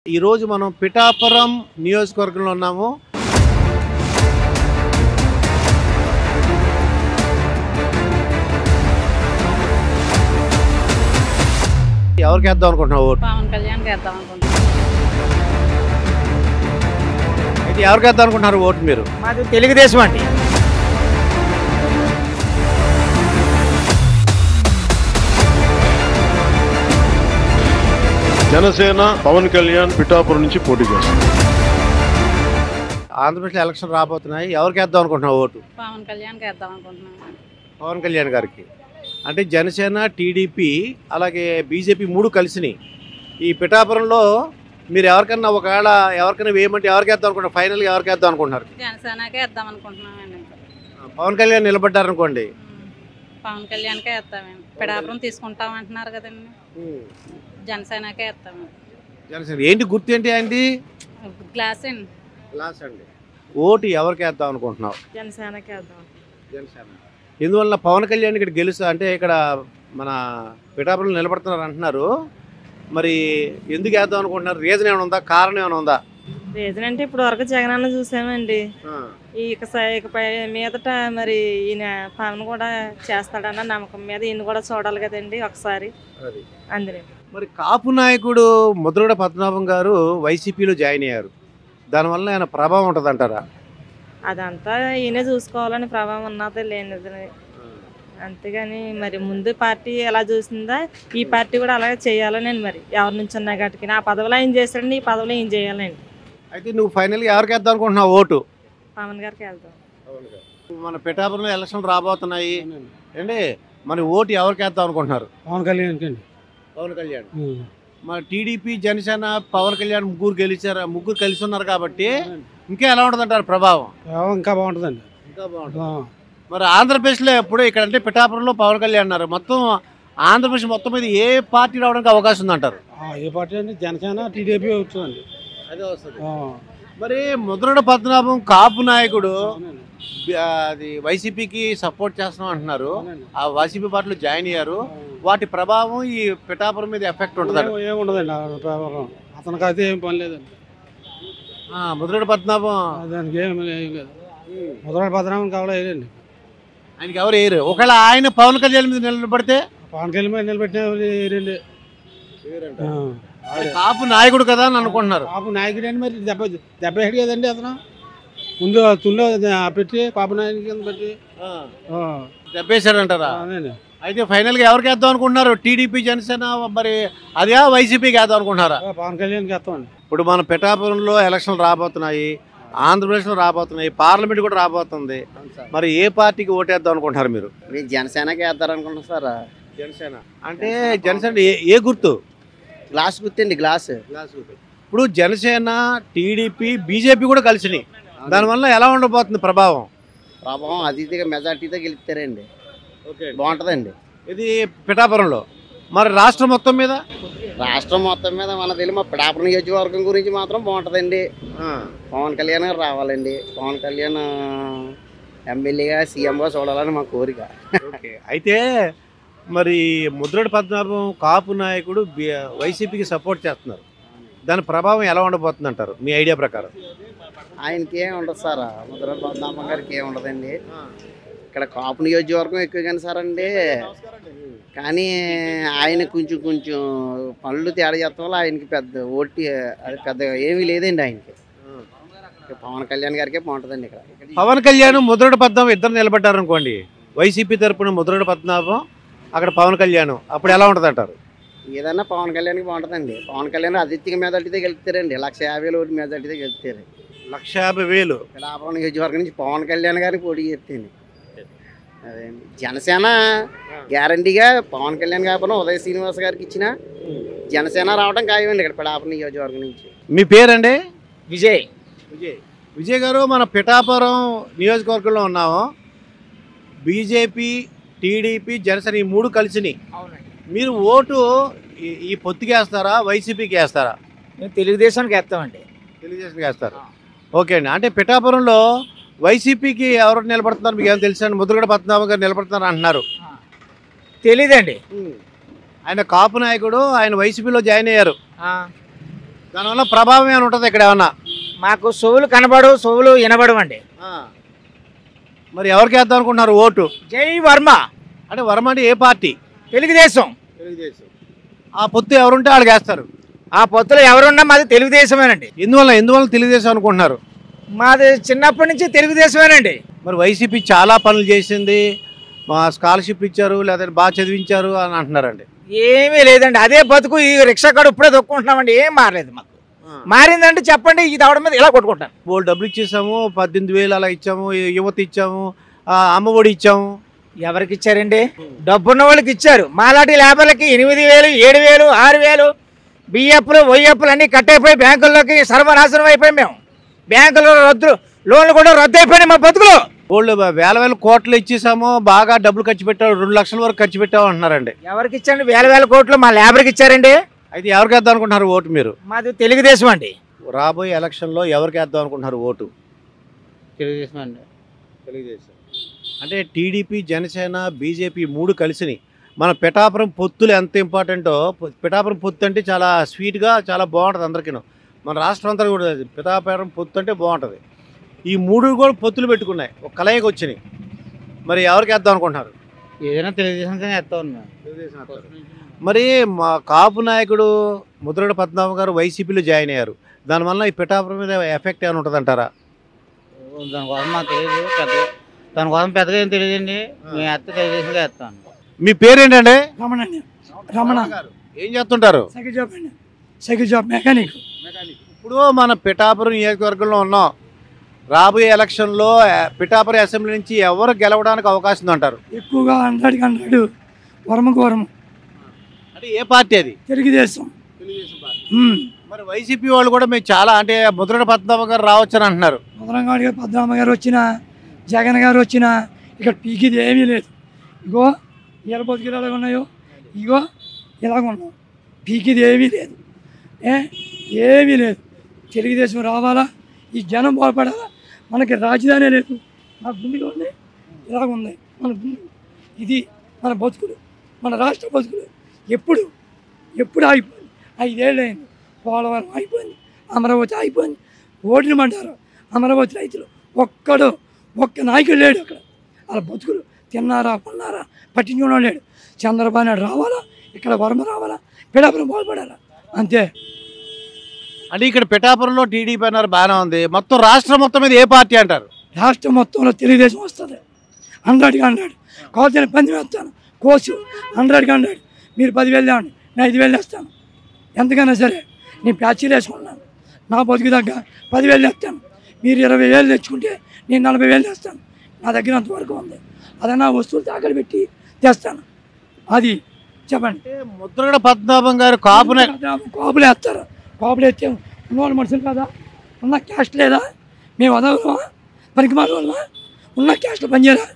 ఈ రోజు మనం పిఠాపురం నియోజకవర్గంలో ఉన్నాము. ఎవరికి వేద్దాం అనుకుంటున్నావు ఓటు? పవన్ కళ్యాణ్ వేద్దాం అనుకుంటున్నాను. అయితే ఎవరికి వేద్దాం అనుకుంటున్నారు ఓటు మీరు? మాది తెలుగుదేశం అండి. జనసేన పవన్ కళ్యాణ్ పిఠాపురం నుంచి పోటీ చేస్తారు. ఆంధ్రప్రదేశ్ ఎలక్షన్ రాబోతున్నాయి. ఎవరికి వేద్దాం అనుకుంటున్నావు ఓటు? పవన్ కళ్యాణ్ వేద్దాం అనుకుంటున్నాను. పవన్ కళ్యాణ్ గారికి. అంటే జనసేన, టీడీపీ అలాగే బీజేపీ మూడు కలిసినాయి. ఈ పిఠాపురంలో మీరు ఎవరికన్నా ఒకవేళ ఎవరికైనా వేయమంటే ఎవరికి వేద్దాం అనుకుంటున్నారు? ఫైనల్గా ఎవరికి వేద్దాం అనుకుంటున్నారు? జనసేనకే వేద్దాం అనుకుంటున్నామండి. పవన్ కళ్యాణ్ నిలబడ్డారనుకోండి, పవన్ కళ్యాణ్కే వేస్తామండి. పిఠాపురం తీసుకుంటాం అంటున్నారు కదండి, జనసేనకే వేస్తాము. జనసేన ఏంటి గుర్తు ఏంటి ఆయనది? గ్లాస్ అండి. గ్లాస్ అండి. ఓటు ఎవరికి వేద్దాం అనుకుంటున్నావు? జనసేనకే వేద్దాం. జనసేన. ఎందువల్ల పవన్ కళ్యాణ్ ఇక్కడ గెలుస్తా అంటే ఇక్కడ మన పిఠాపురంలో నిలబడుతున్నారు అంటున్నారు. మరి ఎందుకు వేద్దాం అనుకుంటున్నారు? రీజన్ ఏమైనా ఉందా? కారణం ఏమైనా ఉందా? రీజన్ అంటే ఇప్పుడు వరకు జగన్ అన్న చూసామండి. ఇకపై మీదట మరి ఈయన పవన్ కూడా చేస్తాడన్న నమ్మకం మీద ఈయన కూడా చూడాలి కదండి ఒకసారి. అందులో మరి కాపు నాయకుడు ముద్రగడ పద్మనాభం గారు వైసీపీలో జాయిన్ అయ్యారు. దానివల్ల ఆయన ప్రభావం ఉంటుంది అంటారా? అదంతా ఈయనే చూసుకోవాలని ప్రభావం ఉన్నది లేనిది. అంతేగాని మరి ముందు పార్టీ ఎలా చూసిందా ఈ పార్టీ కూడా అలాగే చేయాలని మరి ఎవరి నుంచి ఉన్నా గట్టికి ఆ పదవిలో ఆయన చేశాడండి, ఈ పదవిలో ఏం చేయాలండి. అయితే నువ్వు ఫైనల్గా ఎవరికి వేద్దాం అనుకుంటున్నావు ఓటు? పవన్ గారికి వెళ్తాం. మన పిఠాపురంలో ఎలక్షన్ రాబోతున్నాయి అండి. మన ఓటు ఎవరికి వేద్దాం అనుకుంటున్నారు? పవన్ కళ్యాణ్ అండి. పవన్ కళ్యాణ్. మన టీడీపీ, జనసేన, పవన్ కళ్యాణ్ ముగ్గురు గెలిచారు, ముగ్గురు కలిసి ఉన్నారు కాబట్టి ఇంకా ఎలా ఉంటుంది అంటారు ప్రభావం? ఇంకా బాగుంటుందండి. ఇంకా బాగుంటుంది. మరి ఆంధ్రప్రదేశ్లో ఎప్పుడు ఇక్కడ అంటే పిఠాపురంలో పవన్ కళ్యాణ్ అన్నారు. మొత్తం ఆంధ్రప్రదేశ్ మొత్తం మీద ఏ పార్టీ రావడానికి అవకాశం ఉందంటారు? ఏ పార్టీ అండి? జనసేన, టీడీపీ వస్తుందండి. అదే వస్తుంది. మరి ముద్రగడ పద్మనాభం కాపు నాయకుడు అది వైసీపీకి సపోర్ట్ చేస్తున్నాం అంటున్నారు. ఆ వైసీపీ పార్టీలో జాయిన్ అయ్యారు. వాటి ప్రభావం ఈ పిఠాపురం మీద ఎఫెక్ట్ ఉంటుంది? ఏముండదండి. అతనికి అయితే ఏం పని లేదండి. ముద్రగడ పద్మనాభం దానికి ఏం లేదు. ముద్రగడ పద్మనాభం కావాలండి. ఆయనకి ఎవరు వేయరు. ఒకవేళ ఆయన పవన్ కళ్యాణ్ మీద నిలబడితే పవన్ కళ్యాణ్ మీద నిలబెట్టిన కాపు నాయకుడు కదా అని అనుకుంటున్నారు. కాపు నాయకుడు అని మరి దెబ్బ హెడ్ కదండి అతను. ముందు తుల్లో పెట్టి కాపు నాయకుడి కింద పెట్టి దెబ్బేశారంటారా? అయితే ఫైనల్గా ఎవరికి వేద్దాం అనుకుంటున్నారు? టీడీపీ, జనసేన, మరి అదే వైసీపీకి వేద్దాం అనుకుంటున్నారా? పవన్ కళ్యాణ్కి వేస్తామండి. ఇప్పుడు మన పిఠాపురంలో ఎలక్షన్లు రాబోతున్నాయి, ఆంధ్రప్రదేశ్లో రాబోతున్నాయి, పార్లమెంట్ కూడా రాబోతుంది. మరి ఏ పార్టీకి ఓటేద్దాం అనుకుంటున్నారు మీరు? జనసేనకి వేద్దాం అనుకుంటున్నాం సార్. జనసేన అంటే జనసేన ఏ గుర్తు? గ్లాస్ గుర్తండి. గ్లాస్. ఇప్పుడు జనసేన, టీడీపీ, బీజేపీ కూడా కలిసినాయి. దానివల్ల ఎలా ఉండబోతుంది ప్రభావం? ప్రభావం అతిథిగా మెజార్టీతో గెలుస్తారండి. బాగుంటుందండి ఇది పిఠాపురంలో. మరి రాష్ట్రం మొత్తం మీద? రాష్ట్రం మొత్తం మీద మన తెలియ మా పిఠాపురం నియోజకవర్గం గురించి మాత్రం బాగుంటుందండి. పవన్ కళ్యాణ్ గారు రావాలండి. పవన్ కళ్యాణ్ ఎమ్మెల్యేగా, సీఎంగా చూడాలని మా కోరిక. అయితే మరి ముద్రగడ పద్మనాభం కాపు నాయకుడు వైసీపీకి సపోర్ట్ చేస్తున్నారు. దాని ప్రభావం ఎలా ఉండబోతుంది అంటారు మీ ఐడియా ప్రకారం? ఆయనకి ఏం ఉండదు సార్. ముద్రగడ పద్మనాభం గారికి ఏం ఉండదండి. ఇక్కడ కాపు నియోజకవర్గం ఎక్కువగానే సార్ అండి. కానీ ఆయన కొంచెం పనులు తేడా చేస్తాం వల్ల ఆయనకి పెద్ద ఓటీ అది పెద్ద ఏమీ లేదండి ఆయనకి. పవన్ కళ్యాణ్ గారికే బాగుంటుందండి. ఇక్కడ పవన్ కళ్యాణ్, ముద్రగడ పద్మనాభం ఇద్దరు నిలబడ్డారు అనుకోండి, వైసీపీ తరపున ముద్రగడ పద్మనాభం, అక్కడ పవన్ కళ్యాణ్, అప్పుడు ఎలా ఉంటుంది అంటారు? ఏదన్నా పవన్ కళ్యాణ్కి బాగుంటుందండి. పవన్ కళ్యాణ్ అతిథిగా మెజార్టీతో గెలుస్తారండి. 150,000 ఓటు మెజార్టీతో గెలుస్తారు. 150,000 పిఠాపురం నియోజకవర్గం నుంచి పవన్ కళ్యాణ్ గారికి పోటీ చేస్తుంది. అదే జనసేన గ్యారంటీగా పవన్ కళ్యాణ్ కాకపోయినా ఉదయ శ్రీనివాస్ గారికి ఇచ్చిన జనసేన రావడం ఖాయమండి ఇక్కడ పిఠాపురం నియోజకవర్గం నుంచి. మీ పేరండి? విజయ్. విజయ్ గారు, మన పిఠాపురం నియోజకవర్గంలో ఉన్నాము. బీజేపీ, టీడీపీ, జనసేన ఈ మూడు కలిసినాయి. మీరు ఓటు ఈ పొత్తుకి వేస్తారా, వైసీపీకి వేస్తారా? మేము తెలుగుదేశానికి వేస్తామండి. తెలుగుదేశానికి వేస్తారు. ఓకే అండి. అంటే పిఠాపురంలో వైసీపీకి ఎవరు నిలబడుతున్నారు మీకు ఏమైనా తెలుసా? ముద్రగడ పద్మనాభం గారు నిలబడుతున్నారు అంటున్నారు. తెలీదండి. ఆయన కాపు నాయకుడు, ఆయన వైసీపీలో జాయిన్ అయ్యారు. దానివల్ల ప్రభావం ఏమైనా ఉంటుంది ఇక్కడ ఏమన్నా? మాకు సోవులు కనబడు సోవులు వినబడవండి. మరి ఎవరికి వేద్దాం అనుకుంటున్నారు ఓటు? జై వర్మ. అంటే వర్మ అంటే ఏ పార్టీ? తెలుగుదేశం. ఆ పొత్తు ఎవరుంటే వాళ్ళకి వేస్తారు. ఆ పొత్తులు ఎవరున్నా మాది తెలుగుదేశమేనండి. ఎందువల్ల తెలుగుదేశం అనుకుంటున్నారు? మాది చిన్నప్పటి నుంచి తెలుగుదేశమేనండి. మరి వైసీపీ చాలా పనులు చేసింది, మా స్కాలర్షిప్ ఇచ్చారు, లేదంటే బాగా చదివించారు అని అంటున్నారండి. ఏమీ లేదండి, అదే బతుకు. ఈ రిక్షా కాడ ఇప్పుడే దొక్కుంటున్నామండి, ఏం మారలేదు మాకు. మారిందంటే చెప్పండి, ఈ దవడ మీద ఇలా కొట్టుకుంటాను. వాళ్ళు డబ్బులు ఇచ్చేసాము, 18,000 అలా ఇచ్చాము, యువత ఇచ్చాము, అమ్మఒడి ఇచ్చాము. ఎవరికి ఇచ్చారండి? డబ్బున్న వాళ్ళకి ఇచ్చారు. మాలాంటి లేబర్లకి 8,000, 7,000, 6,000 బియ్యప్పులు వైఎప్పులు అన్నీ కట్టయిపోయి బ్యాంకుల్లోకి సర్వనాశనం అయిపోయి మేము. బ్యాంకులో లోన్లు కూడా రద్దు అయిపోయినాయి మా బతుకులు. వాళ్ళు వేల కోట్లు ఇచ్చేసాము, బాగా డబ్బులు ఖర్చు పెట్టాము, 2 లక్షల వరకు ఖర్చు పెట్టాము అంటున్నారండి. ఎవరికి ఇచ్చారండి? వేల కోట్లు మా లేబర్కి ఇచ్చారండి. అయితే ఎవరికి వేద్దాం అనుకుంటున్నారు ఓటు మీరు? మాది తెలుగుదేశం అండి. రాబోయే ఎలక్షన్లో ఎవరికి వేద్దాం అనుకుంటున్నారు ఓటు? తెలుగుదేశం అండి. తెలుగుదేశం అంటే టీడీపీ, జనసేన, బీజేపీ 3 కలిసినాయి. మన పిఠాపురం పొత్తులు ఎంత ఇంపార్టెంటో, పిఠాపురం పొత్తు అంటే చాలా స్వీట్గా చాలా బాగుంటుంది అందరికీ. మన రాష్ట్రం అంతా కూడా పిఠాపురం పొత్తు అంటే బాగుంటుంది. ఈ 3 కూడా పొత్తులు పెట్టుకున్నాయి, ఒక కలయికి వచ్చినాయి. మరి ఎవరికి వేద్దాం అనుకుంటున్నారు? ఏదైనా తెలుగుదేశం వేస్తాం. మరి మా కాపు నాయకుడు ముద్రగడ పద్మనాభం గారు వైసీపీలో జాయిన్ అయ్యారు. దానివల్ల ఈ పిఠాపురం మీద ఎఫెక్ట్ ఏమైనా ఉంటుంది అంటారా? దానికోసం మాకు తెలియదు, దానికోసం పెద్దగా ఏం తెలియదండి. మేము వేస్తే తెలుగుదేశంగా వేస్తాం. మీ పేరేంటండి? రమణ. ఏం చేస్తుంటారు? Cycle job mechanic. ఇప్పుడు మన పిఠాపురం నియోజకవర్గంలో ఉన్నాం. రాబోయే ఎలక్షన్లో పిఠాపురం అసెంబ్లీ నుంచి ఎవరు గెలవడానికి అవకాశం ఉందంటారు? ఎక్కువగా 100 వరమకు వరము. అంటే ఏ పార్టీ అది? తెలుగుదేశం. మరి వైసీపీ వాళ్ళు కూడా మేము చాలా అంటే ముద్రగడ పద్మనాభం గారు రావచ్చని అంటున్నారు. ముద్రగడ పద్మనాభం గారు వచ్చినా, జగన్ గారు వచ్చినా ఇక్కడ పీకిది ఏమీ లేదు. ఇగో ఇలా బతుకులు ఎలాగ ఉన్నాయో, ఇగో ఇలాగ ఉన్నాం. పీకిది ఏమీ లేదు, ఏమీ లేదు. తెలుగుదేశం రావాలా, ఈ జనం బాగుపడాలా. మనకి రాజధాని లేదు, మన భూమిలో ఉన్నాయి, ఇలాగ ఉన్నాయి మన భూమి. ఇది మన బతుకులు, మన రాష్ట్ర బతుకులు. ఎప్పుడు ఆగిపోయింది? 5 ఏళ్ళు అయింది. పోలవరం అయిపోయింది, అమరావతి అయిపోయింది. ఓడినమంటారు అమరావతి రైతులు. ఒక్క నాయకుడు లేడు అక్కడ. వాళ్ళ బతుకులు తిన్నారా, పన్నారా పట్టించుకున్నాడు లేడు. చంద్రబాబు నాయుడు రావాలా, ఇక్కడ వర్మ రావాలా, పిఠాపురం బాగుపడాలా, అంతే. అంటే ఇక్కడ పిఠాపురంలో టీడీపీ అన్నారు, బాగానే ఉంది. మొత్తం రాష్ట్రం మొత్తం మీద ఏ పార్టీ అంటారు? రాష్ట్రం మొత్తంలో తెలుగుదేశం వస్తుంది. 100 కోసిన పంది వేస్తాను, కోసు 100 మీరు 10,000 తేవండి, నేను 5,000 వేస్తాను. ఎంతకైనా సరే నేను ప్యాచీలు వేసుకున్నాను. నా బతుకు దగ్గర 10,000 వేస్తాను. మీరు 20,000 తెచ్చుకుంటే నేను 40,000 తెస్తాను. నా దగ్గర అంతవరకు ఉంది. అదన్నా వస్తువులు తాకలు పెట్టి తెస్తాను. అది చెప్పండి. ముద్రగడ పద్మనాభం గారు కాపులు వేస్తారు. కాపులు వేస్తే ఉన్నవాళ్ళు మనుషులు కదా, ఉన్న క్యాస్ట్ లేదా? మేము వదలమా, పనికి మానవాళ్ళమా? ఉన్న క్యాస్ట్లో పనిచేయరా?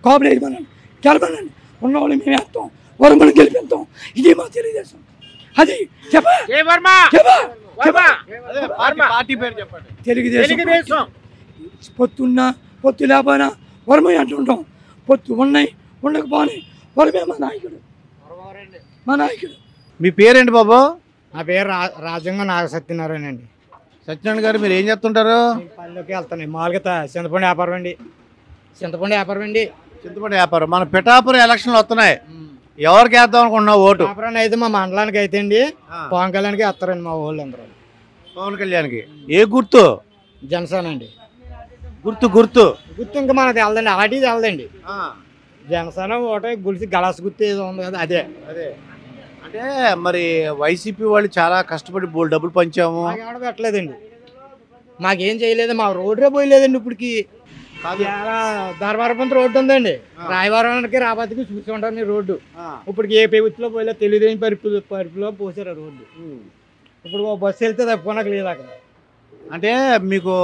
కాపులు వేయమనండి, గెలపనండి. ఉన్నవాళ్ళు మేము వేస్తాం, వరమని గెలిపిస్తాం. ఇది మా తెలుగుదేశం. అది తెలుగుదేశం. పొత్తున్నా పొత్తు లేకపోయినా వరమే అంటుంటాం. పొత్తు ఉన్నాయి, ఉండకపోయి వరమే మా నాయకుడు. మీ పేరేంటి బాబు? నా పేరు రాజంగా నాగ సత్యనారాయణ అండి. సత్యనారాయణ గారు, మీరు ఏం చేస్తుంటారు? పల్లెకి వెళ్తాను. మామూలుగా చింతపండు వ్యాపారం అండి. చింతపండు వ్యాపారం. మన పిఠాపురం ఎలక్షన్లు వస్తున్నాయి, ఎవరికి వేద్దాం అనుకుంటున్నావు ఓటు? వ్యాపారం అయితే మా మండలానికి అయితే అండి పవన్ కళ్యాణ్కి వేస్తారండి మా వాళ్ళు అందరూ. పవన్ కళ్యాణ్కి ఏ గుర్తు? జనసేన అండి. గుర్తు ఇంకా మనకు తెలదండి, ఆటి తెలదండి. జనసేన ఓటే గుడిసి గలాస్ గుర్తు ఏదో ఉంది కదా, అదే. అంటే మరి వైసీపీ వాళ్ళు చాలా కష్టపడి డబ్బులు పంచాము, మాకేమో పెట్టలేదండి, మాకేం చేయలేదు. మా రోడ్డే పోయలేదండి. ఇప్పటికి ధర్మవరం రోడ్డు ఉందండి, రాయవరానికి రాబతికి చూసి ఉంటాను రోడ్డు. ఇప్పటికి ఏ ప్రభుత్వంలో పోయలేదు, తెలుగుదేశం పరిపులో పోసారు ఆ రోడ్డు. ఇప్పుడు బస్సు వెళ్తే తప్పుకోనకు లేదు అక్కడ. అంటే మీకు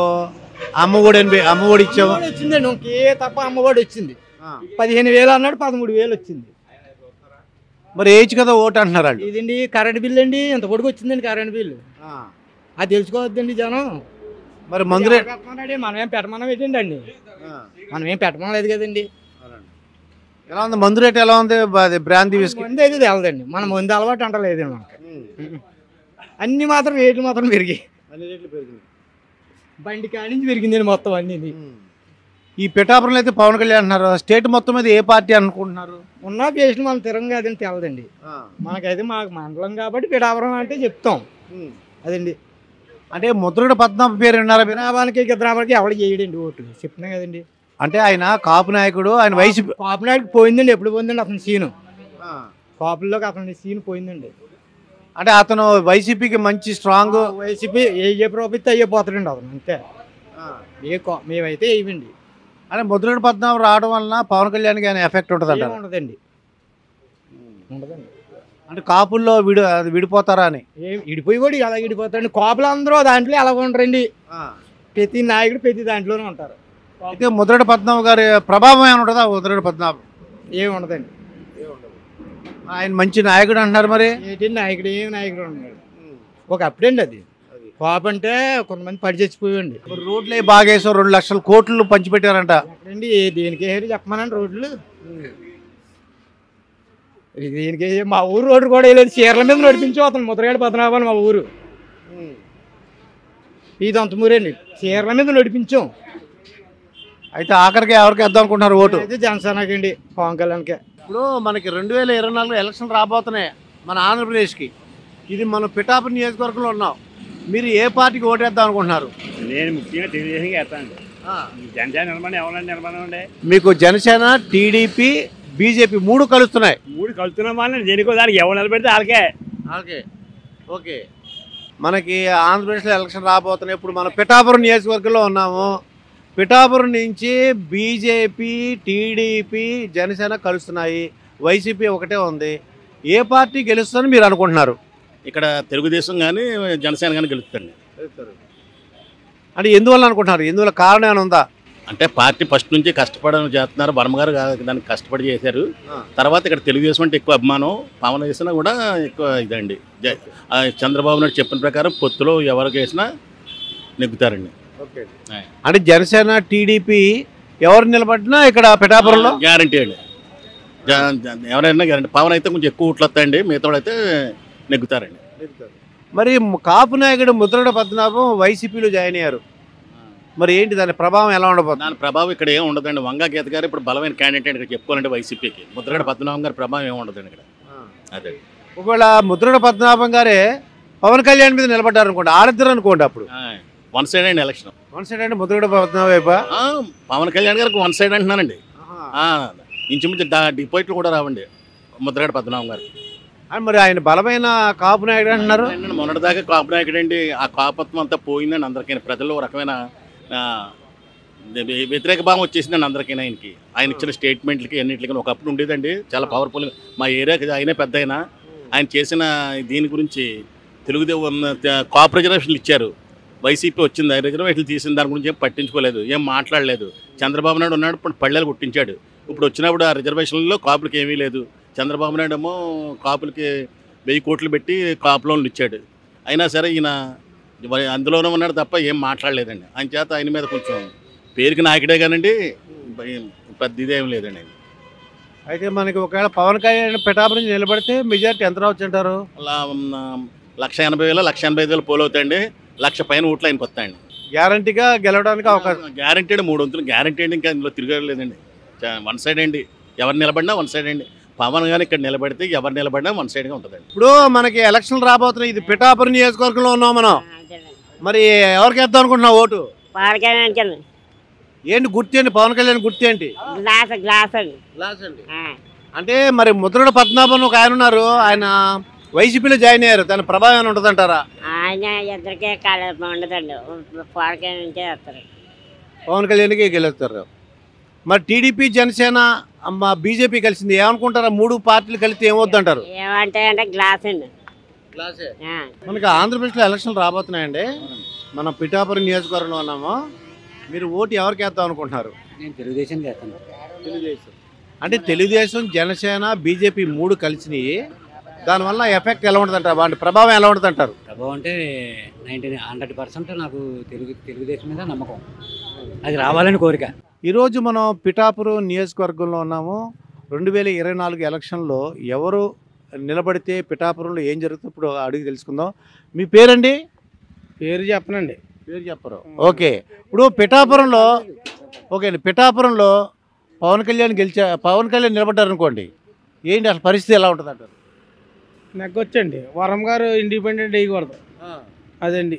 అమ్మఒడి ఇచ్చాము వచ్చిందండి, ఇంకే తప్ప అమ్మఒడి వచ్చింది. 15,000 అన్నాడు, 13,000 వచ్చింది. మరి ఏజ్ కదా ఓటు అంటున్నారు వాళ్ళు. ఇదండి కరెంట్ బిల్లు అండి, ఇంత పొడుగు వచ్చిందండి కరెంట్ బిల్లు. అది తెలుసుకోవద్దండి జనం. మరి మందు రేట్ మనమేం పెట్టమనం పెట్టండి అండి, మనమేం పెట్టమనం లేదు కదండి. ఎలా ఉంది మందు రేట్? ఎలా ఉంది? బ్రాంతి మందు అయితే తెలదండి, మన మందు అలవాటు అంటలేదండి మనకి. అన్ని మాత్రం రేట్లు మాత్రం పెరిగాయి. అన్ని రేట్లు పెరిగినాయి. బండి కాడి నుంచి పెరిగిందండి మొత్తం అన్ని. ఈ పిఠాపురంలో అయితే పవన్ కళ్యాణ్ అంటున్నారు. స్టేట్ మొత్తం మీద ఏ పార్టీ అనుకుంటున్నారు? ఉన్న పేషెంట్ మనం తిరం కాదని తెలదండి. మనకైతే మాకు మండలం కాబట్టి పిఠాపురం అంటే చెప్తాం అదండి. అంటే ముద్రగడ పద్మనాభం పేరు విన్నారా మీరు? పిఠాపురానికి గిద్దరాబానికి ఎవరు చేయడండి ఓట్లు చెప్తున్నాం కదండి. అంటే ఆయన కాపు నాయకుడు, ఆయన వైసీపీ కాపు నాయకుడు పోయిందండి. ఎప్పుడు పోయిందండి అతని సీను? కాపుల్లోకి అతని సీన్ పోయిందండి. అంటే అతను వైసీపీకి మంచి స్ట్రాంగ్, వైసీపీ ఏ ప్రభుత్వం అయ్యిపోతాడండి అతను అంతే. మేమైతే ఇవ్వండి. అంటే ముద్రగడ పద్మనాభం రావడం వలన పవన్ కళ్యాణ్కి ఆయన ఎఫెక్ట్ ఉంటుంది అంటారు? ఉండదండి. ఉండదండి. అంటే కాపుల్లో విడిపోతారా అని? విడిపోయి కూడా అలా విడిపోతారండి. కాపులు అందరూ దాంట్లో ఎలా ఉండరండి. ప్రతి నాయకుడు ప్రతి దాంట్లోనే ఉంటారు. అయితే ముద్రగడ పద్మనాభం గారి ప్రభావం ఏమైనా ఉంటుందా? ముద్రగడ పద్మనాభం ఏమి ఉండదండి. ఆయన మంచి నాయకుడు అంటున్నారు. మరి ఏంటి నాయకుడు? ఏం నాయకుడు ఉన్నాడు ఒక అప్పుడండి. అది కాపు అంటే కొంతమంది పడి చచ్చిపోయండి. రోడ్లు బాగా వేసారు, 2 లక్షల కోట్లు పంచిపెట్టారంట. అండి దేనికి వేసారు చెప్పమనండి రోడ్లు? దీనికి మా ఊరు రోడ్డు కూడా వేయలేదు. చీరల మీద నడిపించు అతను ముద్రగడ పద్మనాభం మా ఊరు. ఇది అంతమూరండి. చీరల మీద నడిపించాం. అయితే ఆఖరికి ఎవరికి వేద్దాం అనుకుంటున్నారు ఓటు? అయితే జనసేనకి అండి, పవన్ కళ్యాణ్కి. ఇప్పుడు మనకి 2024 ఎలక్షన్ రాబోతున్నాయి మన ఆంధ్రప్రదేశ్కి. ఇది మనం పిఠాపురం నియోజకవర్గంలో ఉన్నాం. మీరు ఏ పార్టీకి ఓటేద్దాం అనుకుంటున్నారు? నేను ముఖ్యంగా తెలుగుదేశం వేస్తాను. జనసేన నిలబడి ఎవరైనా నిలబడి మీకు జనసేన, టీడీపీ, బీజేపీ 3 కలుస్తున్నాయి. 3 కలుస్తున్న వాళ్ళని దేనికో దానికి ఎవరు నిలబెడితే వాళ్ళకే. ఓకే. మనకి ఆంధ్రప్రదేశ్లో ఎలక్షన్ రాబోతున్నాయి. ఇప్పుడు మనం పిఠాపురం నియోజకవర్గంలో ఉన్నాము. పిఠాపురం నుంచి బీజేపీ, టీడీపీ, జనసేన కలుస్తున్నాయి. వైసీపీ ఒకటే ఉంది. ఏ పార్టీ గెలుస్తుందని మీరు అనుకుంటున్నారు? ఇక్కడ తెలుగుదేశం కానీ జనసేన కానీ గెలుస్తుంది. అంటే ఎందువల్ల అనుకుంటున్నారు? ఎందువల్ల కారణం ఏమైనా ఉందా? అంటే పార్టీ ఫస్ట్ నుంచి కష్టపడడం చేస్తున్నారు. వర్మ గారు దానికి కష్టపడి చేశారు. తర్వాత ఇక్కడ తెలుగుదేశం అంటే ఎక్కువ అభిమానం. పవన్ వేసినా కూడా ఎక్కువ ఇదండి. చంద్రబాబు నాయుడు చెప్పిన ప్రకారం పొత్తులో ఎవరికి వేసినా నెగ్గుతారండి. అంటే జనసేన, టీడీపీ ఎవరు నిలబడినా ఇక్కడ పిఠాపురంలో గ్యారంటీ అండి. ఎవరైనా గ్యారంటీ. పవన్ అయితే కొంచెం ఎక్కువ ఓట్లు వస్తాయండి. మిగతా అయితే నెగ్గుతారండి. మరి కాపు నాయకుడు ముద్రగడ పద్మనాభం వైసీపీలో జాయిన్ అయ్యారు. మరి ఏంటి దాని ప్రభావం ఎలా ఉండబోతుంది? దాని ప్రభావం ఇక్కడ ఏం ఉండదండి. వంగా గీత గారు ఇప్పుడు బలమైన క్యాండిడేట్ ఇక్కడ చెప్పుకోవాలంటే వైసీపీకి. ముద్రగడ పద్మనాభం గారి ప్రభావం ఏమి ఉండదండి ఇక్కడ. అదే ఒకవేళ ముద్రగడ పద్మనాభం గారే పవన్ కళ్యాణ్ మీద నిలబడ్డారు అనుకోండి, ఆడిద్దరు అనుకోండి, అప్పుడు వన్ సైడ్ అండి ఎలక్షన్. వన్ సైడ్ అంటే ముద్రగడ పద్మనాభం వైపా? పవన్ కళ్యాణ్ గారికి వన్ సైడ్ అంటున్నానండి. ఇంచుమించు డిపాజిట్లు కూడా రావండి ముద్రగడ పద్మనాభం గారికి. మరి ఆయన బలమైన కాపు నాయకుడు అంటున్నారు. మొన్నటిదాకా కాపు నాయకుడు అండి. ఆ కాపత్వం అంతా పోయిందండి అందరికీ. ప్రజల్లో ఒక రకమైన వ్యతిరేక భావం వచ్చేసిందండి అందరికీ. ఆయన ఇచ్చిన స్టేట్మెంట్లకి అన్నింటికి ఒకప్పుడు ఉండేదండి చాలా పవర్ఫుల్. మా ఏరియాకి ఆయనే పెద్ద ఆయన చేసిన దీని గురించి తెలుగుదేశం కాపు రిజర్వేషన్లు ఇచ్చారు. వైసీపీ వచ్చింది, రిజర్వేషన్లు తీసిన దాని గురించి ఏం పట్టించుకోలేదు, ఏం మాట్లాడలేదు. చంద్రబాబు నాయుడు ఉన్నాడు, ఇప్పుడు పళ్ళేలు కొట్టించాడు. ఇప్పుడు వచ్చినప్పుడు ఆ రిజర్వేషన్లో కాపులకి ఏమీ లేదు. చంద్రబాబు నాయుడు ఏమో కాపులకి 1000 కోట్లు పెట్టి కాపు లోన్లు ఇచ్చాడు. అయినా సరే ఈయన అందులోనే ఉన్నాడు తప్ప ఏం మాట్లాడలేదండి. ఆయన చేత ఆయన మీద కొంచెం పేరుకి నాయకుడే కానండి, పెద్ద ఇదేం లేదండి. అయితే మనకి ఒకవేళ పవన్ కళ్యాణ్ పిఠాపురం నిలబడితే మెజార్టీ ఎంత రావచ్చు అంటారు? అలా 1,80,000 1,85,000 పోల్ అవుతాయండి. 1,00,000 పైన ఓట్లు ఆయనకు వస్తాయండి. గ్యారంటీగా గెలవడానికి అవకాశం గ్యారంటీ అండి. 3 వంతులు గ్యారంటీ అండి. ఇంకా ఇందులో తిరగలేదండి. వన్ సైడ్ అండి. ఎవరు నిలబడినా వన్ సైడ్ అండి. పవన్ కానీ ఇక్కడ నిలబడితే ఎవరు నిలబడినా వన్ సైడ్గా ఉంటుందండి. ఇప్పుడు మనకి ఎలక్షన్లు రాబోతున్నాయి. ఇది పిఠాపురం నియోజకవర్గంలో ఉన్నాం మనం. మరి ఎవరికి వేద్దాం అనుకుంటున్నావు ఓటు? ఏంటి గుర్తు ఏంటి? పవన్ కళ్యాణ్ గుర్తు ఏంటి? గ్లాస్ అండి. అంటే మరి ముద్రగడ పద్మనాభం ఒక ఆయన ఉన్నారు, ఆయన వైసీపీలో జాయిన్ అయ్యారు. దాని ప్రభావం ఏమైనా ఉంటుంది అంటారా? ఆయన ఇద్దరికే ఉండదండి. పవన్ కళ్యాణ్కి గెలుస్తారు. మరి టీడీపీ, జనసేన, బీజేపీ కలిసింది ఏమనుకుంటారా? 3 పార్టీలు కలిస్తే ఏమవుద్దంటారు? ఏమంటాయంటే గ్లాస్ అండి. మనకి ఆంధ్రప్రదేశ్లో ఎలక్షన్లు రాబోతున్నాయండి. మనం పిఠాపురం నియోజకవర్గంలో ఉన్నాము. మీరు ఓటు ఎవరికి వేద్దాం అనుకుంటున్నారు? నేను తెలుగుదేశం చేస్తాను. తెలుగుదేశం అంటే తెలుగుదేశం, జనసేన, బీజేపీ 3 కలిసినాయి. దానివల్ల ఎఫెక్ట్ ఎలా ఉంటుంది అంటారు? వాటి ప్రభావం ఎలా ఉంటుంది అంటారు? ప్రభావం అంటే 100% నాకు తెలుగుదేశం మీద నమ్మకం. అది రావాలని కోరిక. ఈరోజు మనం పిఠాపురం నియోజకవర్గంలో ఉన్నాము. 2024 ఎలక్షన్లో ఎవరు నిలబడితే పిఠాపురంలో ఏం జరుగుతుందో ఇప్పుడు అడిగి తెలుసుకుందాం. మీ పేరండి? పేరు చెప్పనండి. పేరు చెప్పరు. ఓకే, ఇప్పుడు పిఠాపురంలో ఓకే అండి, పిఠాపురంలో పవన్ కళ్యాణ్ నిలబడ్డారు అనుకోండి, ఏంటి అసలు పరిస్థితి ఎలా ఉంటుంది అంటారు? నెగ్గొచ్చండి. వరం గారు ఇండిపెండెంట్ వేయకూడదు, అదండి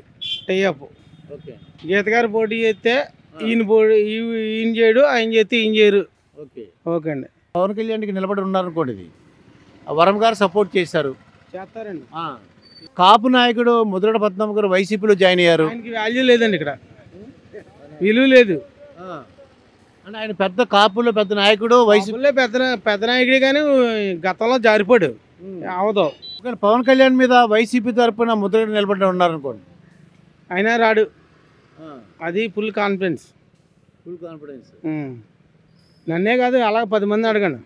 టైఅప్. ఓకే, గీత గారు పోటీ చేస్తే ఈయన చేయడు, ఆయన చేస్తే ఈయన చేయరు. ఓకే ఓకే అండి. పవన్ కళ్యాణ్కి నిలబడి ఉన్నారనుకోండి, ఇది వరం గారు సపోర్ట్ చేశారు, చేస్తారండి. కాపు నాయకుడు ముద్రగడ పద్మనాభం గారు వైసీపీలో జాయిన్ అయ్యారు. ఆయనకి వాల్యూ లేదండి, ఇక్కడ విలువ లేదు. అంటే ఆయన పెద్ద కాపులో పెద్ద నాయకుడు, వైసీపీలో పెద్ద నాయకుడే కానీ గతంలో జారిపోడు అవదు. పవన్ కళ్యాణ్ మీద వైసీపీ తరఫున ముద్రగడ నిలబడి ఉన్నారనుకోండి, అయినా రాడు. అది ఫుల్ కాన్ఫిడెన్స్. నన్నే కాదు, అలాగే 10 మంది అడగండి.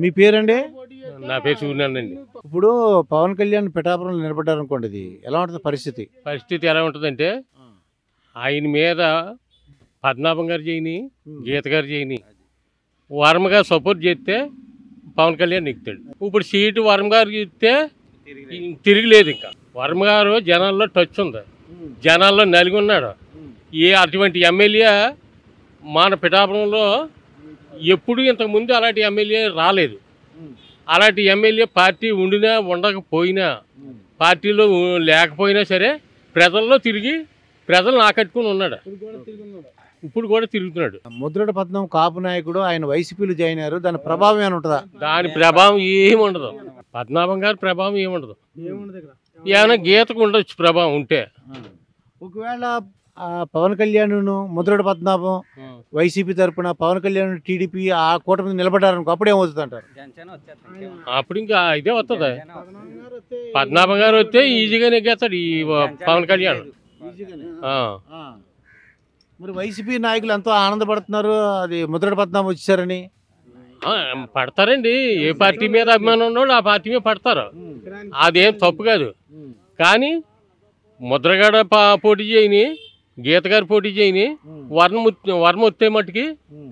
మీ పేరండి? నా పేరు సూర్యనారాయణ. ఇప్పుడు పవన్ కళ్యాణ్ పిఠాపురంలో నిలబడ్డారు అనుకోండి, ఇది ఎలా ఉంటుంది పరిస్థితి? పరిస్థితి ఎలా ఉంటుందంటే, ఆయన మీద పద్మనాభం గారు చేయని, గీత గారు చేయని, వర్మ గారు సపోర్ట్ చేస్తే పవన్ కళ్యాణ్ నెక్కుతాడు. ఇప్పుడు సీటు వర్మ గారికి ఇస్తే తిరిగిలేదు. ఇంకా వర్మ గారు జనాల్లో టచ్ ఉంది, జనాల్లో నలిగి ఉన్నాడు. అటువంటి ఎమ్మెల్యే మన పిఠాపురంలో ఎప్పుడు ఇంతకుముందు అలాంటి ఎమ్మెల్యే రాలేదు. అలాంటి ఎమ్మెల్యే పార్టీ ఉండినా ఉండకపోయినా, పార్టీలో లేకపోయినా సరే ప్రజల్లో తిరిగి ప్రజలను ఆకట్టుకుని ఉన్నాడు. ఇప్పుడు కూడా తిరుగుతున్నాడు. ముద్రగడ పద్మనాభం కాపు నాయకుడు, ఆయన వైసీపీలో జాయిన్ అయ్యారు, దాని ప్రభావం ఏమైనా ఉంటుందా? దాని ప్రభావం ఏమి ఉండదు. పద్మనాభం గారి ప్రభావం ఏముండదు. ఏమైనా గీతకు ఉండొచ్చు ప్రభావం ఉంటే. ఒకవేళ పవన్ కళ్యాణ్ ముద్రగడ పద్మనాభం వైసీపీ తరఫున పవన్ కళ్యాణ్ టీడీపీ ఆ కూటమి నిలబడ్డారనుకో, అప్పుడు ఏమవుతుంది అంటారు? అప్పుడు ఇంకా ఇదే వస్తుంది. పద్మనాభం గారు వస్తే ఈజీగా నెగ్గేస్తాడు ఈ పవన్ కళ్యాణ్. మరి వైసీపీ నాయకులు ఎంతో ఆనందపడుతున్నారు, అది ముద్రగడ పద్మనాభం వచ్చారని. పడతారండి, ఏ పార్టీ మీద అభిమానం ఉన్నాడు ఆ పార్టీ మీద పడతారు, అదేం తప్పు కాదు. కానీ ముద్రగడ పోటీ చేయని, గీత గారు పోటీ చేయని, వర్మ వస్తే మట్టుకి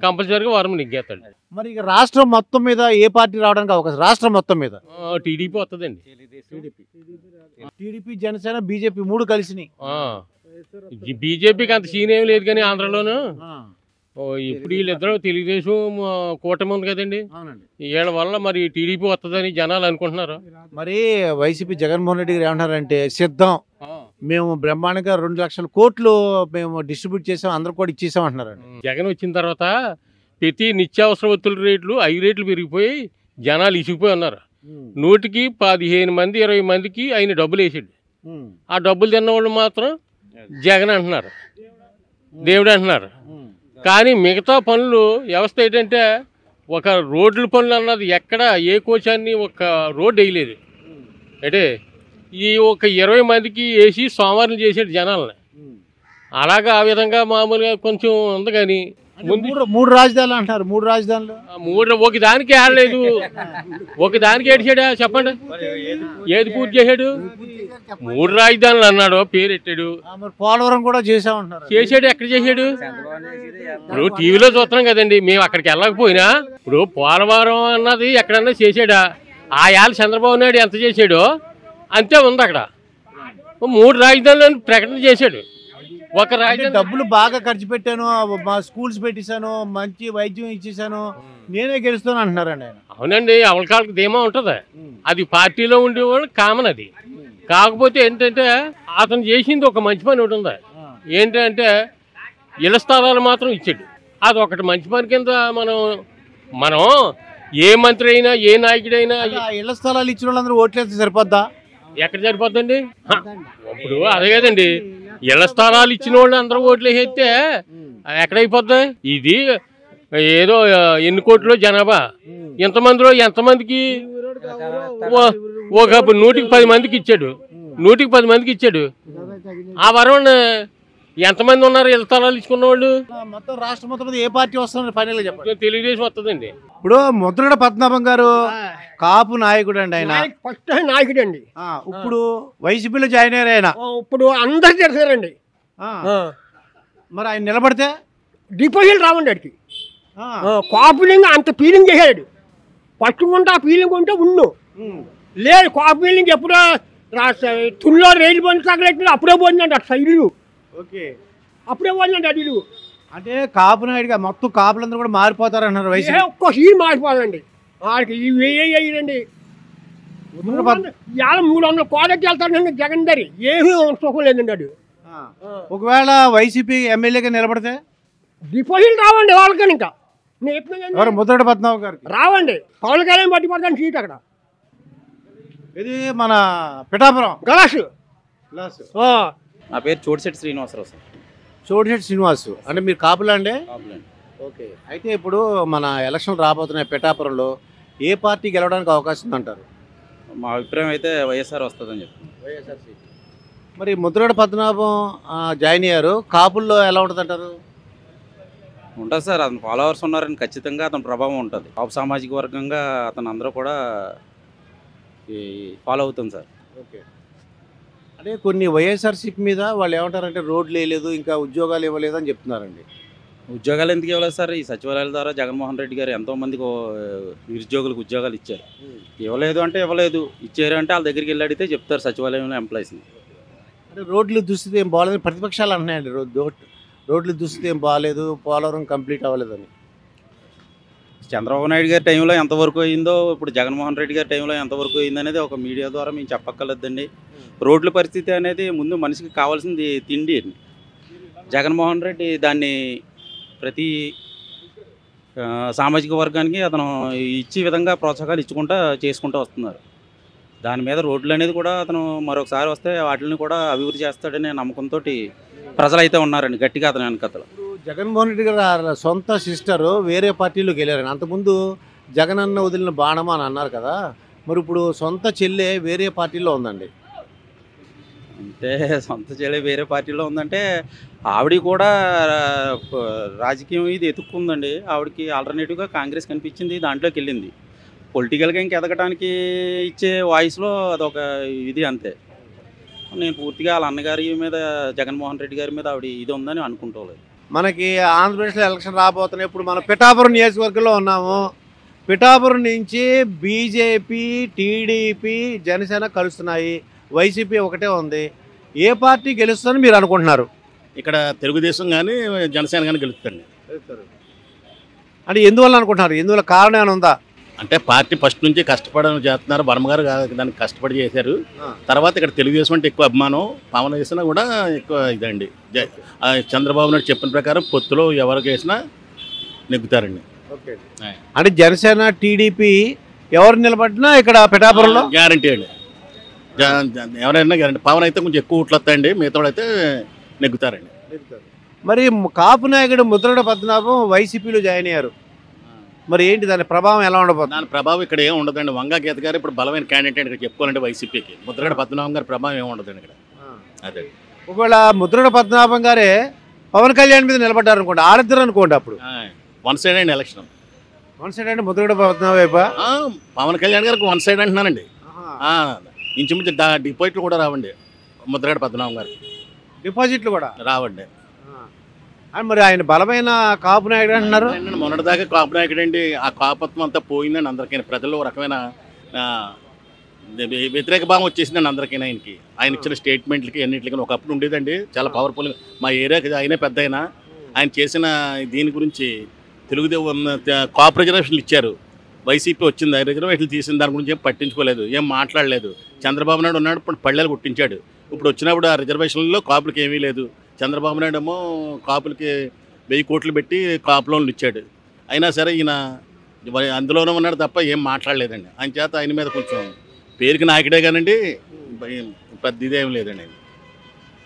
కంపల్సరీగా వర్మ నెగ్గేస్తాడు. మరి ఇక రాష్ట్రం మొత్తం మీద ఏ పార్టీ రావడానికి అవకాశం? రాష్ట్రం మొత్తం మీద టీడీపీ వస్తుందండి. TDP, Janasena, BJP 3 కలిసినాయి. బీజేపీకి అంత సీన్ ఏం లేదు, కానీ ఆంధ్రలోను ఇప్పుడు వీళ్ళిద్దరూ తెలుగుదేశం కూటమి ఉంది కదండి, వీళ్ళ వల్ల మరి టీడీపీ వస్తుందని జనాలు అనుకుంటున్నారు. మరి వైసీపీ జగన్మోహన్ రెడ్డి గారు ఏమంటారంటే, సిద్ధం, మేము బ్రహ్మాండంగా 2 లక్షల కోట్లు మేము డిస్ట్రిబ్యూట్ చేసాం, అందరూ కూడా ఇచ్చేసాం అంటున్నారు. జగన్ వచ్చిన తర్వాత ప్రతి నిత్యావసర వస్తువుల రేట్లు 5 రేట్లు పెరిగిపోయి జనాలు ఇసిగిపోయి ఉన్నారు. 100కి 15 మంది 20 మందికి ఆయన డబ్బులు వేసాడు. ఆ డబ్బులు తిన్నవాళ్ళు మాత్రం జగన్ అంటున్నారు, దేవుడు అంటున్నారు. కానీ మిగతా పనులు వ్యవస్థ ఏంటంటే, ఒక రోడ్ల పనులు అన్నది ఎక్కడ ఏ కోశాన్ని ఒక రోడ్డు వేయలేదు. అంటే ఈ ఒక 20 మందికి వేసి సోమవారం చేసాడు జనాలని. అలాగా ఆ విధంగా మామూలుగా కొంచెం ఉంది. కానీ ముందు 3 రాజధానులు అంటారు, 3 రాజధానులు ఒక దానికి ఆడలేదు, ఒక దానికి ఏడిచాడా చెప్పండి, ఏది పూర్తి చేశాడు? 3 రాజధానులు అన్నాడు, పేరు పెట్టాడు. పోలవరం కూడా చేసామంటున్నారు, చేశాడు. ఎక్కడ చేశాడు? ఇప్పుడు టీవీలో చూస్తున్నాం కదండి, మేము అక్కడికి వెళ్ళకపోయినా ఇప్పుడు పోలవరం అన్నది ఎక్కడన్నా చేశాడా? ఆయాల చంద్రబాబు నాయుడు ఎంత చేశాడో అంతే ఉంది. అక్కడ 3 రాజధానులను ప్రకటన చేశాడు. ఒక రాజధాని డబ్బులు బాగా ఖర్చు పెట్టాను, మా స్కూల్స్ పెట్టేశాను, మంచి వైద్యం ఇచ్చేసాను, నేనే గెలుస్తాను అంటున్నారండి ఆయన. అవునండి, అవలకాలకు ధీమా ఉంటుంది, అది పార్టీలో ఉండేవాళ్ళు కామన్. అది కాకపోతే ఏంటంటే, అతను చేసింది ఒక మంచి పని ఒకటి ఉంది. ఏంటంటే ఇళ్ల స్థలాలు మాత్రం ఇచ్చాడు. అది ఒకటి మంచి పని కింద మనం ఏ మంత్రి అయినా ఏ నాయకుడైనా ఇళ్ల స్థలాలు ఇచ్చిన వాళ్ళందరూ ఓట్లేస్తే సరిపోద్దా? ఎక్కడ సరిపోద్దండి? ఇప్పుడు అదే కదండి, ఇళ్ల స్థలాలు ఇచ్చిన వాళ్ళు అందరూ ఓట్లు వేస్తే ఎక్కడైపోద్ది? ఇది ఏదో ఎన్ని కోట్లు జనాభా, ఎంతమందిలో ఎంతమందికి ఒక 100కి 10 మందికి ఇచ్చాడు, 100కి 10 మందికి ఇచ్చాడు. ఆ వరం ఎంతమంది ఉన్నారు ఇళ్ల స్థలాలు ఇచ్చుకున్న వాళ్ళు? మొత్తం రాష్ట్రం మొత్తం ఏ పార్టీ వస్తుంది ఫైనల్ గా చెప్పండి? తెలుగుదేశం వస్తుందండి. ఇప్పుడు ముద్రగడ పద్మనాభం గారు కాపు నాయకుడు అండి, ఆయన ఫస్ట్ నాయకుడు అండి. ఇప్పుడు వైసీపీలో జాయిన్ అయ్యారు ఆయన, ఇప్పుడు అందరు తెలిసారండి. మరి ఆయన నిలబడితే డిపాజిట్ రావండి వాడికి. కాపులింగ్ అంత ఫీలింగ్ చేశాడు, పట్టుకుంటే ఆ ఫీలింగ్ ఉంటే ఉండు, లేదు కాపు నుంచి ఎప్పుడో తుల్లో రైలు బండి తగలెట్టిన అప్పుడే పోయిందండి అటు సైడ్లు ఓకే అప్పుడే పోయిందండి అడిలు అంటే కాపు నాయుడుగా మొత్తం కాపులందరూ కూడా మారిపోతారు అన్నారు వైసీపీ ఒక్క సీన్ మారిపోదండి వాళ్ళకి ఈ వేయండి ఇవాళ 300 కోటకి వెళ్తాడండి జగన్ గారి ఏమీ సుఖం లేదండి అది ఒకవేళ వైసీపీ ఎమ్మెల్యేగా నిలబడితే డిపాజిట్ రావండి వాళ్ళకని ఇంకా ఎవరు ముద్రగడ పద్మనాభం గారికి రావండి పవన్ కళ్యాణ్ పట్టిపోతాను సీట్ అక్కడ ఇది మన పిఠాపురం గలాసు నా పేరు చోటిశెట్టి శ్రీనివాసరావు సార్. చోటిశెట్టి శ్రీనివాసు అంటే మీరు కాపులా అండి? ఓకే. అయితే ఇప్పుడు మన ఎలక్షన్ రాబోతున్నాయి పిఠాపురంలో ఏ పార్టీ గెలవడానికి అవకాశం ఉందంటారు? మా అభిప్రాయం అయితే వైఎస్ఆర్ వస్తుందని చెప్తాను. వైఎస్ఆర్సీపీ. మరి ముద్రగడ పద్మనాభం జాయిన్ అయ్యారు, కాపుల్లో ఎలా ఉంటుంది అంటారు? ఉంటుంది సార్, అతను ఫాలోవర్స్ ఉన్నారని ఖచ్చితంగా అతని ప్రభావం ఉంటుంది. కాపు సామాజిక వర్గంగా అతను అందరూ కూడా ఫాలో అవుతుంది సార్. ఓకే. అంటే కొన్ని వైఎస్ఆర్సీపీ మీద వాళ్ళు ఏమంటారంటే రోడ్లు వేయలేదు, ఇంకా ఉద్యోగాలు ఇవ్వలేదు అని చెప్తున్నారండి. ఉద్యోగాలు ఎందుకు ఇవ్వలేదు సార్? ఈ సచివాలయాల ద్వారా జగన్మోహన్ రెడ్డి గారు ఎంతోమందికి నిరుద్యోగులకు ఉద్యోగాలు ఇచ్చారు. ఇవ్వలేదు అంటే ఇవ్వలేదు, ఇచ్చారు అంటే వాళ్ళ దగ్గరికి వెళ్ళి అడిగితే చెప్తారు సచివాలయంలో ఎంప్లాయీస్ని. అంటే రోడ్లు దుస్థితి ఏం బాగాలేదు ప్రతిపక్షాలు అంటున్నాయండి. రోడ్లు దుస్థితి ఏం బాగాలేదు, పోలవరం కంప్లీట్ అవ్వలేదని. చంద్రబాబు నాయుడు గారి టైంలో ఎంతవరకు అయిందో, ఇప్పుడు జగన్మోహన్ రెడ్డి గారి టైంలో ఎంతవరకు అయింది అనేది ఒక మీడియా ద్వారా మేము చెప్పక్కర్లేదండి. రోడ్ల పరిస్థితి అనేది ముందు మనిషికి కావాల్సింది తిండి. జగన్మోహన్ రెడ్డి దాన్ని ప్రతి సామాజిక వర్గానికి అతను ఇచ్చే విధంగా ప్రోత్సాహాలు ఇచ్చుకుంటా చేసుకుంటూ వస్తున్నారు. దాని మీద రోడ్లు అనేది కూడా అతను మరొకసారి వస్తే వాటిని కూడా అభివృద్ధి చేస్తాడనే నమ్మకంతో ప్రజలైతే ఉన్నారండి గట్టిగా అతని వెనకతలు. జగన్మోహన్ రెడ్డి గారు సొంత సిస్టరు వేరే పార్టీలోకి వెళ్ళారండి. అంతకుముందు జగన్ అన్న వదిలిన బాణం అని అన్నారు కదా, మరి ఇప్పుడు సొంత చెల్లె వేరే పార్టీలో ఉందండి. అంటే సొంత చెల్లె వేరే పార్టీలో ఉందంటే ఆవిడ కూడా రాజకీయం ఇది ఎత్తుక్కుందండి. ఆవిడకి ఆల్టర్నేటివ్గా కాంగ్రెస్ కనిపించింది, దాంట్లోకి వెళ్ళింది. పొలిటికల్గా ఇంక ఎదగటానికి ఇచ్చే వాయిస్లో అదొక ఇది అంతే. నేను పూర్తిగా వాళ్ళ అన్నగారి మీద జగన్మోహన్ రెడ్డి గారి మీద ఆవిడ ఇది ఉందని అనుకుంటోలేదు. మనకి ఆంధ్రప్రదేశ్లో ఎలక్షన్ రాబోతున్నాయి. ఇప్పుడు మనం పిఠాపురం నియోజకవర్గంలో ఉన్నాము. పిఠాపురం నుంచి బీజేపీ, టీడీపీ, జనసేన కలుస్తున్నాయి, వైసీపీ ఒకటే ఉంది. ఏ పార్టీ గెలుస్తుందని మీరు అనుకుంటున్నారు? ఇక్కడ తెలుగుదేశం కానీ జనసేన కానీ గెలుస్తుంది. అంటే ఎందువల్ల అనుకుంటున్నారు? ఎందువల్ల కారణం ఏమైనా ఉందా? అంటే పార్టీ ఫస్ట్ నుంచి కష్టపడని చేస్తున్నారు. వర్మ గారు దానికి కష్టపడి చేశారు. తర్వాత ఇక్కడ తెలుగుదేశం అంటే ఎక్కువ అభిమానం, పవన్ వేసినా కూడా ఎక్కువ ఇదండి. చంద్రబాబు నాయుడు చెప్పిన ప్రకారం పొత్తులో ఎవరికి వేసినా నెగ్గుతారండి. ఓకే. అంటే జనసేన, టీడీపీ ఎవరు నిలబడినా ఇక్కడ పిఠాపురంలో గ్యారంటీ అండి. ఎవరైనా గ్యారంటీ. పవన్ అయితే కొంచెం ఎక్కువ ఓట్లు వస్తాయండి, మిగతా అయితే నెగ్గుతారండి. మరి కాపు నాయకుడు ముద్రగడ పద్మనాభం వైసీపీలో జాయిన్ అయ్యారు. మరి ఏంటి దాని ప్రభావం ఎలా ఉండబోతుంది? దాని ప్రభావం ఇక్కడ ఏం ఉండదండి. వంగా గీత గారు ఇప్పుడు బలమైన క్యాండిడేట్ ఇక్కడ చెప్పుకోవాలంటే వైసీపీకి. ముద్రగడ పద్మనాభం గారి ప్రభావం ఏమి ఉండదండి ఇక్కడ. అదే ఒకవేళ ముద్రగడ పద్మనాభం గారే పవన్ కళ్యాణ్ మీద నిలబడ్డారు అనుకోండి, ఆడిద్దరు అనుకోండి, అప్పుడు వన్ సైడ్ అండి ఎలక్షన్. వన్ సైడ్ అంటే ముద్రగడ పద్మనాభం వైపు పవన్ కళ్యాణ్ గారికి వన్ సైడ్ అంటున్నానండి. ఇంచుమించు డిపాజిట్లు కూడా రావండి ముద్రగడ పద్మనాభం గారికి. డిపాజిట్లు కూడా రావండి. మరి ఆయన బలమైన కాపు నాయకుడు అంటున్నారు. మొన్నటిదాకా కాపు నాయకుడు అండి. ఆ కాపత్వం అంతా పోయిందండి అందరికీ. ప్రజల్లో రకమైన వ్యతిరేక భావం వచ్చేసిందండి అందరికీ. ఆయన ఇచ్చిన స్టేట్మెంట్లకి అన్నింటికి ఒకప్పుడు ఉండేదండి చాలా పవర్ఫుల్. మా ఏరియాకి ఆయనే పెద్ద ఆయన చేసిన దీని గురించి కాపు రిజర్వేషన్లు ఇచ్చారు. వైసీపీ వచ్చింది, రిజర్వేషన్లు తీసిన దాని గురించి ఏం పట్టించుకోలేదు, ఏం మాట్లాడలేదు. చంద్రబాబు నాయుడు ఉన్నాడు, ఇప్పుడు పళ్ళేలు కొట్టించాడు. ఇప్పుడు వచ్చినప్పుడు ఆ రిజర్వేషన్లలో కాపులకి ఏమీ లేదు. చంద్రబాబు నాయుడు ఏమో కాపులకి 1000 కోట్లు పెట్టి కాపు లోన్లు ఇచ్చాడు. అయినా సరే ఈయన అందులోనే ఉన్నాడు తప్ప ఏం మాట్లాడలేదండి. ఆయన చేత ఆయన మీద కొంచెం పేరుకి నాయకుడే కానండి, పెద్ద ఇదేం లేదండి.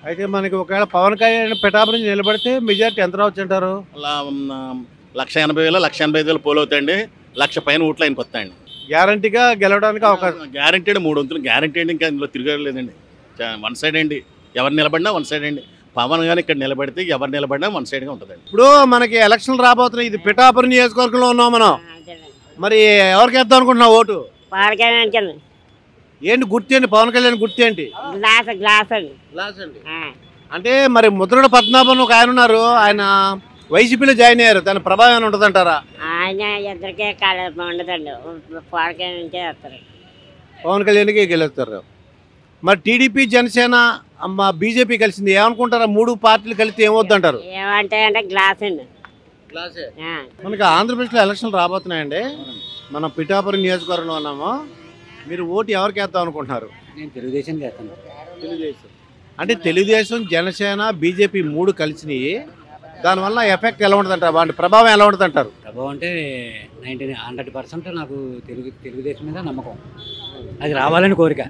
అయితే మనకి ఒకవేళ పవన్ కళ్యాణ్ పిఠాపురం నిలబడితే మెజారిటీ ఎంత రావచ్చు అంటారు? అలా 1,80,000 1,85,000 పోలు అవుతాయండి. 1,00,000 పైన ఓట్లు ఆయనకు వస్తాయండి. గ్యారంటీగా గెలవడానికి అవకాశం గ్యారంటీ 3 వంతులు గ్యారంటీ అండి. ఇంకా ఇందులో తిరగలేదండి. వన్ సైడ్ అండి. ఎవరు నిలబడినా వన్ సైడ్ అండి. పవన్ కానీ ఇక్కడ నిలబడితే ఎవరు నిలబడినా వన్ సైడ్గా ఉంటుందండి. ఇప్పుడు మనకి ఎలక్షన్లు రాబోతున్నాయి. ఇది పిఠాపురం నియోజకవర్గంలో ఉన్నాం మనం. మరి ఎవరికి వేద్దాం అనుకుంటున్నావు ఓటు? ఏంటి గుర్తు ఏంటి? పవన్ కళ్యాణ్ గుర్తు ఏంటి? గ్లాస్ అండి. అంటే మరి ముద్రగడ పద్మనాభం ఒక ఆయన ఉన్నారు, ఆయన వైసీపీలో జాయిన్ అయ్యారు. దాని ప్రభావం ఏమైనా ఉంటుంది అంటారా? ఆయన ఇద్దరికే ఉండదండి, పవన్ నుంచే వస్తారు. పవన్ కళ్యాణ్కి గెలుస్తారు. మరి టీడీపీ జనసేన బీజేపీ కలిసింది ఏమనుకుంటారా? 3 పార్టీలు కలిస్తే ఏమవుద్దంటారు? ఏమంటే అంటే గ్లాస్ అండి. మనకి ఆంధ్రప్రదేశ్లో ఎలక్షన్లు రాబోతున్నాయండి. మనం పిఠాపురం నియోజకవర్గంలో ఉన్నాము. మీరు ఓటు ఎవరికి వేద్దాం అనుకుంటున్నారు? నేను తెలుగుదేశం చేస్తాను. తెలుగుదేశం అంటే తెలుగుదేశం జనసేన బీజేపీ 3 కలిసినాయి. దానివల్ల ఎఫెక్ట్ ఎలా ఉంటుంది అంటారు? వాటి ప్రభావం ఎలా ఉంటుంది అంటారు? ప్రభావం అంటే 100% నాకు తెలుగుదేశం మీద నమ్మకం. అది రావాలని కోరిక.